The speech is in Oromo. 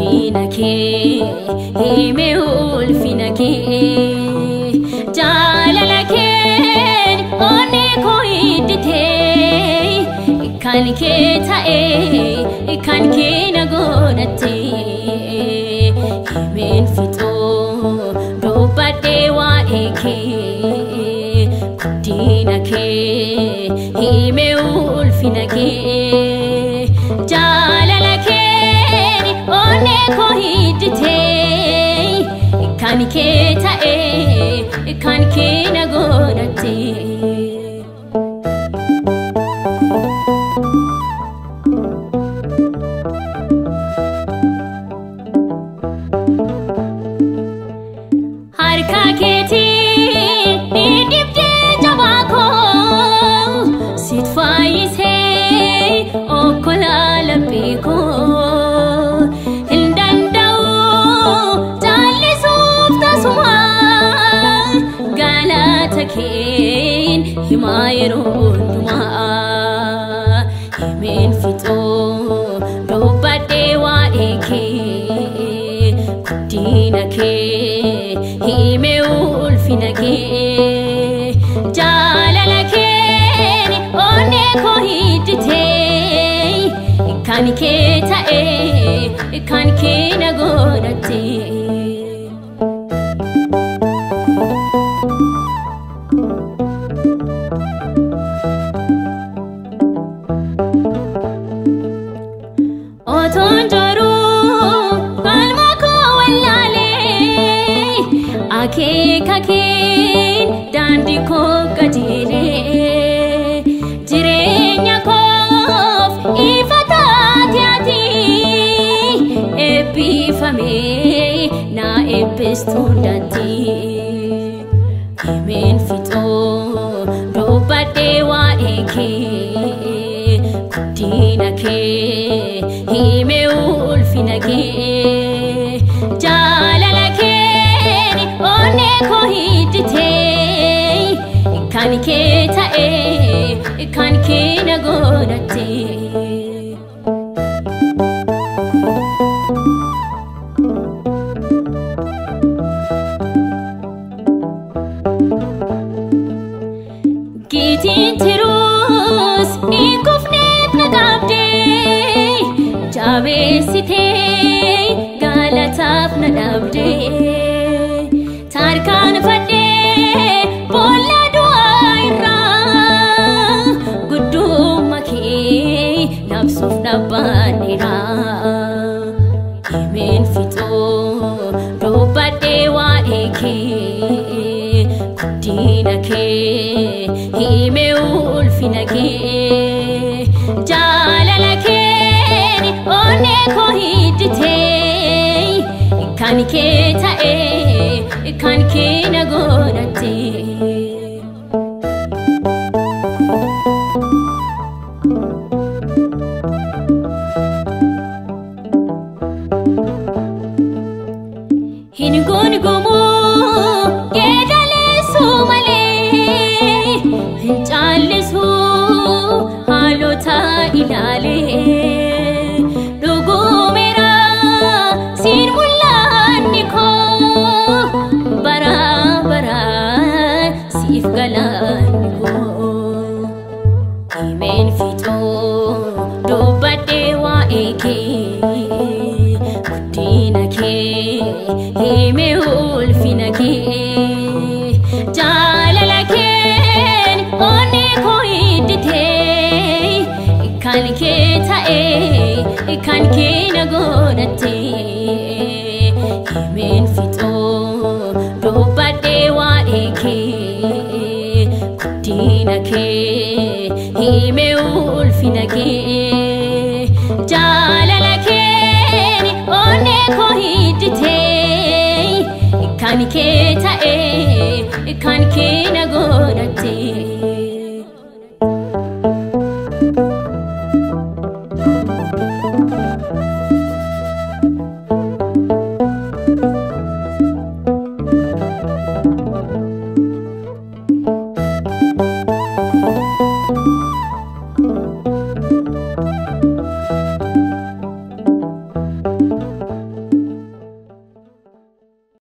guddina kee hime ulfina kee jaalala kee onnee koo hidditee kan kee ta'ee kan kee na godhattee himeen fixoo dubbadhee waa'ee kee guddina kee hime ulfina kee jaalala kee onnee koo hidditee kan kee ta'ee kan kee na godhattee harka keetiin dibdee jabaa koo sit fayyisee okkolaa laphee koo hin danda'u jaallisuuf tasumaa galata keen himaa yeroo hundumaa himeen fixoo dubbadhee waa'ee kee guddina kee hime ulfina kee jaalala kee onnee koo hidditee kan kee ta'ee kan kee na godhattee otoon joruu qalma koo wallaalee akeeka keen daandii koo qajeelee jireenya koof ifa taate ati eebbifamee na eebbistuu dantii himeen fixoo dubbadhee waa'ee kee guddina kee hime ulfina kee jaalala kee onnee koo hidditee kan kee ta'ee kan kee na godhattee gitiin tiruus hin kufneef na qabdee jabeessitee galataaf na dhabdee tarkaanfadhee boolla du'aa irraa guddummaa kee labsuuf dhaabbanneerraa himeen fixoo dubbadhee waa'ee kee guddina kee hime ulfina kee jaalala kee onnee koo hidditee kan kee ta'ee kan kee na godhattee hin gongomuu geedaleessuu malee hin caallisuu haalota ilaalee dhugumeera siin mul'anni koo bara baraan siif galanni koo himeen fixoo dubbadhee waa'ee kee guddina kee hime ulfina kee jaalala kee onnee koo hidditee kan kee ta'ee kan kee na godhattee himeen fixoo dubbadhee waa'ee kee guddina kee hime ulfina kee jaalala kee onnee koo hidditee kan kee